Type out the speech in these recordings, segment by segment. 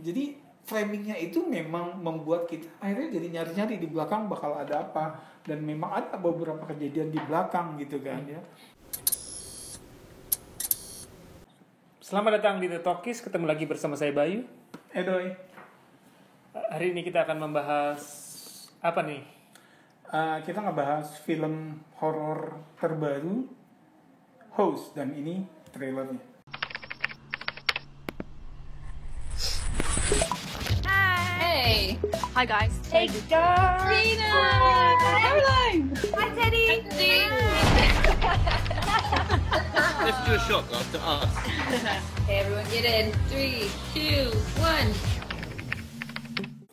Jadi framingnya itu memang membuat kita akhirnya jadi nyari-nyari di belakang bakal ada apa, dan memang ada beberapa kejadian di belakang gitu kan ya. Selamat datang di The Talkies, ketemu lagi bersama saya Bayu. Doi. Hari ini kita akan membahas apa nih? Kita ngebahas film horor terbaru, Host, dan ini trailernya. Hey. Hi guys. Hey guys. Rina. Caroline. Hi Teddy. Let's do a shot after us. Hey everyone get in. 3, 2,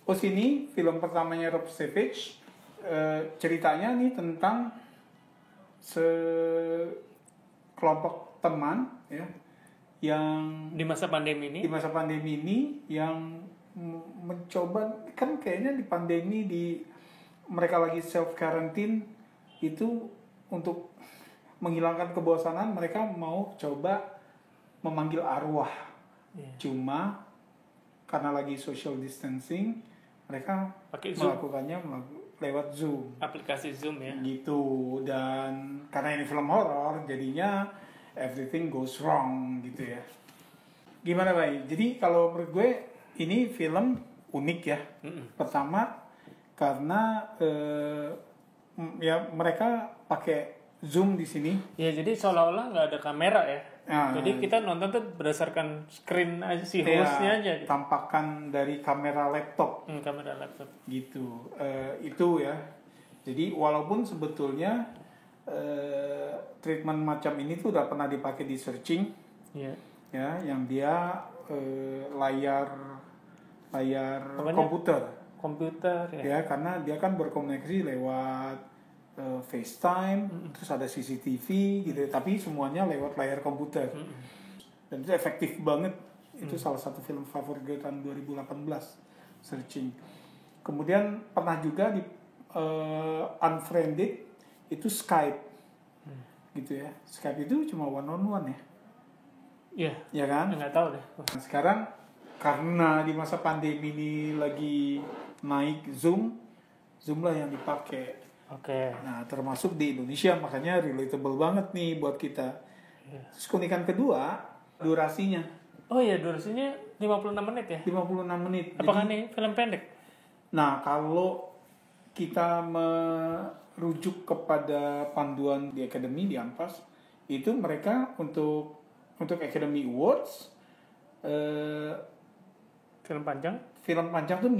1. Host ini film pertamanya Rob Savage. Ceritanya nih tentang sekelompok teman ya yang Di masa pandemi ini? di masa pandemi ini yang mencoba, kan kayaknya di pandemi mereka lagi self quarantine itu, untuk menghilangkan kebosanan mereka mau coba memanggil arwah. Cuma karena lagi social distancing mereka Pakai Zoom. melakukannya lewat Zoom. Aplikasi Zoom ya. Gitu. Dan karena ini film horor jadinya everything goes wrong gitu ya. Gimana Bay? Jadi kalau menurut gue ini film unik ya. Pertama karena ya mereka pakai Zoom di sini. Ya jadi seolah-olah nggak ada kamera ya. Jadi Nah, kita nonton tuh berdasarkan screen aja si ya, hostnya aja. tampakan dari kamera laptop Kamera laptop. gitu. Itu ya. Jadi walaupun sebetulnya treatment macam ini tuh udah pernah dipakai di Searching Iya. ya, yang dia layar Apanya? komputer ya. ya, karena dia kan berkomunikasi lewat FaceTime, terus ada CCTV gitu, tapi semuanya lewat layar komputer. Dan itu efektif banget. Itu salah satu film favorit gue tahun 2018, Searching. Kemudian pernah juga di Unfriended itu Skype. Gitu ya. Skype itu cuma one on one ya. Iya. Ya kan? Nggak tahu deh. Nah, sekarang karena di masa pandemi ini lagi naik Zoom lah yang dipakai. Oke. Nah, termasuk di Indonesia, makanya relatable banget nih buat kita. Terus keunikan kedua, durasinya Oh iya, durasinya 56 menit ya. 56 menit. Apakah Jadi, nih film pendek? nah, kalau kita merujuk kepada panduan di Academy, di Anpas, itu mereka untuk Academy Awards Film panjang? film panjang tuh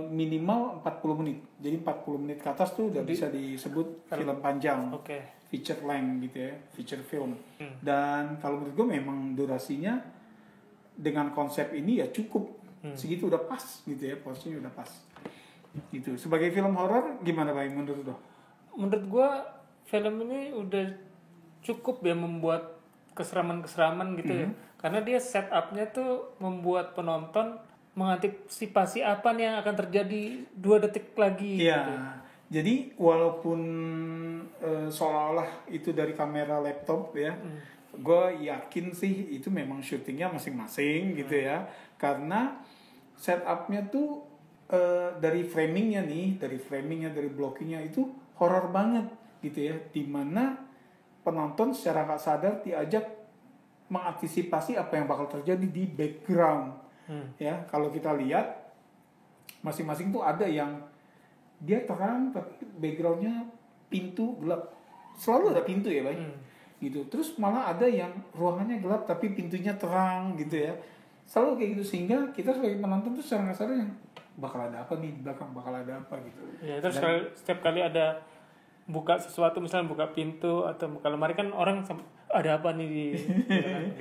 minimal 40 menit. Jadi 40 menit ke atas tuh udah bisa disebut film panjang. Oke. Feature length gitu ya, feature film. Dan kalau menurut gue memang durasinya dengan konsep ini ya cukup. Segitu udah pas gitu ya, porsinya udah pas. Gitu. Sebagai film horor gimana Pak menurut lo? Menurut gua film ini udah cukup ya membuat keseraman-keseraman gitu ya. Karena dia setupnya tuh membuat penonton mengantisipasi apa nih yang akan terjadi 2 detik lagi. Iya. Gitu. Jadi walaupun seolah-olah itu dari kamera laptop ya, gue yakin sih itu memang syutingnya masing-masing gitu ya. Karena setupnya tuh dari framingnya, dari blockingnya itu horor banget gitu ya. Dimana penonton secara nggak sadar diajak mengantisipasi apa yang bakal terjadi di background. Ya, kalau kita lihat masing-masing tuh ada yang dia terang tapi backgroundnya pintu gelap. Selalu ada pintu ya, Bay. Gitu. Terus malah ada yang ruangannya gelap tapi pintunya terang gitu ya. Selalu kayak gitu, sehingga kita sebagai penonton tuh secara nggak sadar yang bakal ada apa nih di belakang, bakal ada apa gitu. Ya, terus setiap kali ada buka sesuatu, misalnya buka pintu atau buka lemari, kan orang ada apa nih di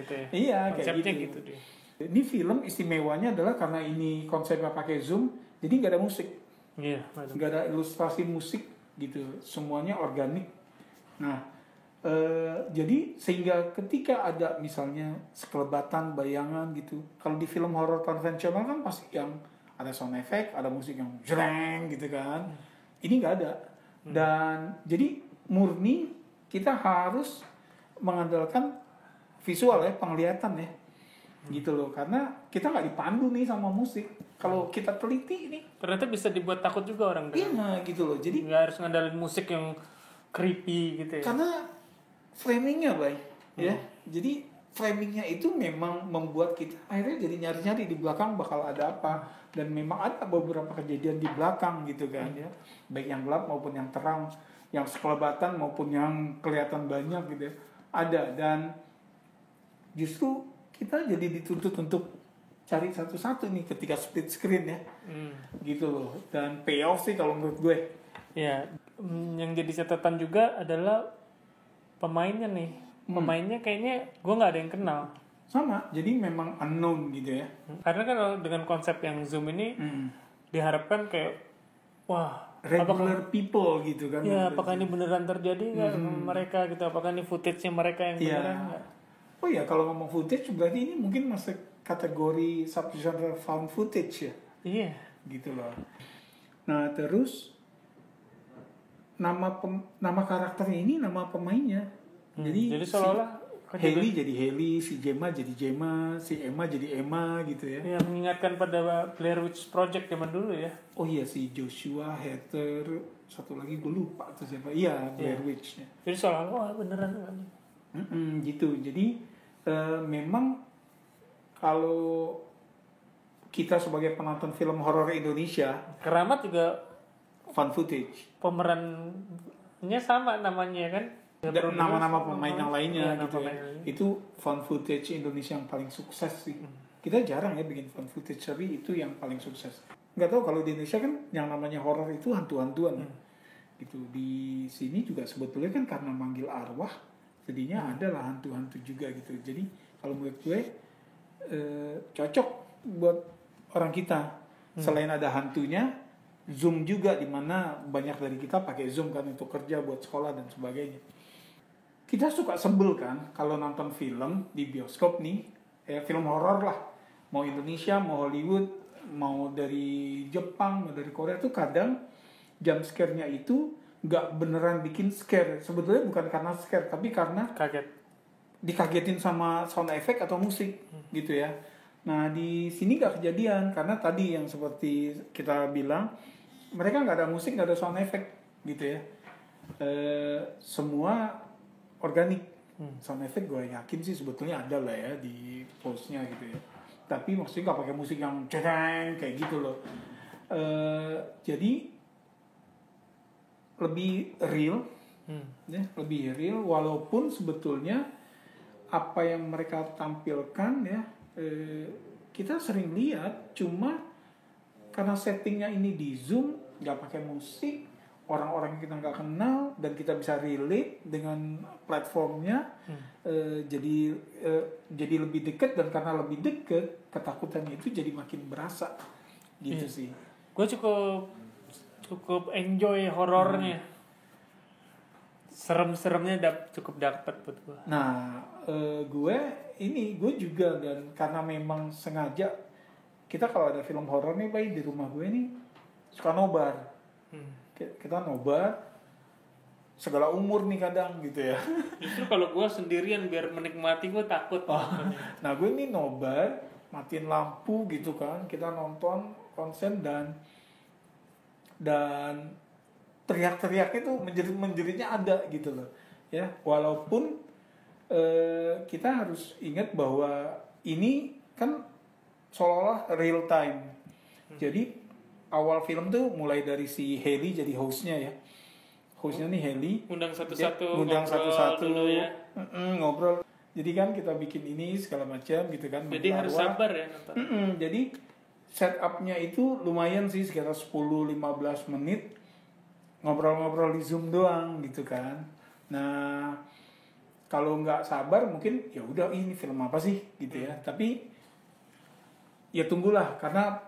gitu ya. Iya, kayak Konsepnya gitu. deh. Ini film istimewanya adalah karena ini konsepnya pakai Zoom, jadi nggak ada musik, Iya, betul. nggak ada ilustrasi musik gitu, semuanya organik. Nah, jadi sehingga ketika ada misalnya sekelebatan bayangan gitu, kalau di film horor konvensional kan pasti yang ada sound effect, ada musik yang jreng gitu kan, ini nggak ada. Dan jadi murni kita harus mengandalkan visual ya, penglihatan ya. gitu loh, karena kita nggak dipandu nih sama musik. Kalau kita teliti nih, Ternyata bisa dibuat takut juga orang dengan. iya gitu loh. Jadi Nggak harus ngandalin musik yang creepy gitu ya. karena framingnya baik, ya. Jadi framingnya itu memang membuat kita akhirnya jadi nyari-nyari di belakang bakal ada apa, dan memang ada beberapa kejadian di belakang gitu kan ya, baik yang gelap maupun yang terang, yang sekelebatan maupun yang kelihatan banyak gitu ya, ada. Dan justru kita jadi dituntut untuk cari satu-satu nih ketika split screen ya, gitu loh. Dan payoff sih kalau menurut gue. Ya, yang jadi catatan juga adalah pemainnya nih. Pemainnya kayaknya gue nggak ada yang kenal. Sama, jadi memang unknown gitu ya. Karena kan dengan konsep yang Zoom ini diharapkan kayak, wah, Regular people gitu kan. ya apakah ini beneran terjadi nggak sama mereka gitu? Apakah ini footage-nya mereka yang Iya. beneran nggak? Oh ya, kalau ngomong footage berarti ini mungkin masuk kategori subgenre found footage ya, Iya. gitu loh. Nah terus nama karakternya ini nama pemainnya. Jadi seolah-olah Haley jadi Haley, si Gemma jadi Gemma, si Emma jadi Emma gitu ya. ya mengingatkan pada Blair Witch Project zaman dulu ya. Oh iya, si Joshua, Heather, satu lagi gue lupa tuh siapa. Iya, Blair Witch-nya. Jadi seolah-olah wah, beneran. Gitu. Jadi memang kalau kita sebagai penonton film horor Indonesia, Keramat juga found footage. pemerannya sama namanya kan. Dan nama-nama pemain yang lainnya Ya, gitu nama ya. pemain lainnya. Itu found footage Indonesia yang paling sukses sih. Kita jarang ya bikin found footage, tapi itu yang paling sukses. Nggak tahu kalau di Indonesia kan yang namanya horor itu hantu-hantuan ya. Gitu. Di sini juga sebetulnya kan karena manggil arwah, jadinya adalah hantu-hantu juga gitu. Jadi kalau menurut gue cocok buat orang kita. Selain ada hantunya, Zoom juga, dimana banyak dari kita pakai Zoom kan untuk kerja, buat sekolah dan sebagainya. Kita suka sebel kan kalau nonton film di bioskop nih, film horor lah, mau Indonesia, mau Hollywood, mau dari Jepang, mau dari Korea tuh kadang jump scare-nya itu nggak beneran bikin scare. Sebetulnya bukan karena scare, tapi karena Kaget. dikagetin sama sound effect atau musik gitu ya. Nah di sini nggak kejadian karena tadi yang seperti kita bilang, mereka nggak ada musik, nggak ada sound effect gitu ya. Semua organik. Sound effect gue yakin sih sebetulnya ada lah ya di postnya gitu ya. Tapi maksudnya nggak pakai musik yang cedeng kayak gitu loh. Jadi lebih real, ya, lebih real. Walaupun sebetulnya apa yang mereka tampilkan ya, kita sering lihat, cuma karena settingnya ini di Zoom, nggak pakai musik, orang-orang yang kita nggak kenal dan kita bisa relate dengan platformnya, jadi lebih dekat, dan karena lebih dekat ketakutannya itu jadi makin berasa gitu sih. Gue cukup enjoy horornya. Serem-seremnya cukup dapet buat gue. Nah, gue juga, dan karena memang sengaja kita kalau ada film horor nih baik di rumah gue nih suka nobar. Kita nobar segala umur nih kadang gitu ya. Justru kalau gue sendirian biar menikmati gue takut. Nah gue nih nobar, matiin lampu gitu kan, kita nonton konsen dan teriak-teriaknya tuh menjeritnya ada gitu loh ya. Walaupun kita harus ingat bahwa ini kan seolah-olah real time. Jadi awal film tuh mulai dari si Haley jadi hostnya ya. Hostnya nih Haley. Undang satu-satu. Undang satu-satu dulu ya. Ngobrol. Jadi kan kita bikin ini segala macam gitu kan. Jadi harus sabar ya nonton. Jadi setupnya itu lumayan sih, sekitar 10-15 menit ngobrol-ngobrol di Zoom doang gitu kan. Nah kalau nggak sabar mungkin ya udah ini film apa sih gitu ya. Tapi ya tunggulah, karena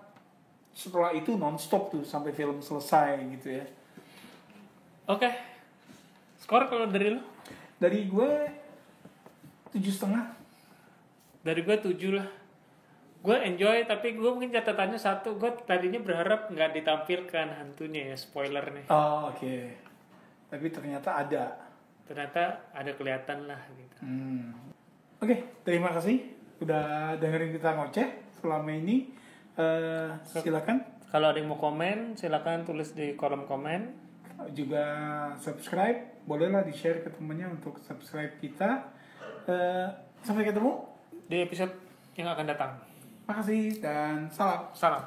setelah itu nonstop tuh sampai film selesai gitu ya. Oke. Skor kalau dari lo? Dari gue 7,5. Dari gue 7 lah. Gue enjoy, tapi gue mungkin catatannya satu. Gue tadinya berharap nggak ditampilkan hantunya ya, spoiler nih. Oh oke. Tapi ternyata ada. Ternyata ada kelihatan lah gitu. Oke, terima kasih udah dengerin kita ngoceh selama ini. Silakan Kalau ada yang mau komen, silakan tulis di kolom komen. juga subscribe, bolehlah di share ke temennya untuk subscribe kita. Sampai ketemu Di episode yang akan datang. makasih dan salam. Salam.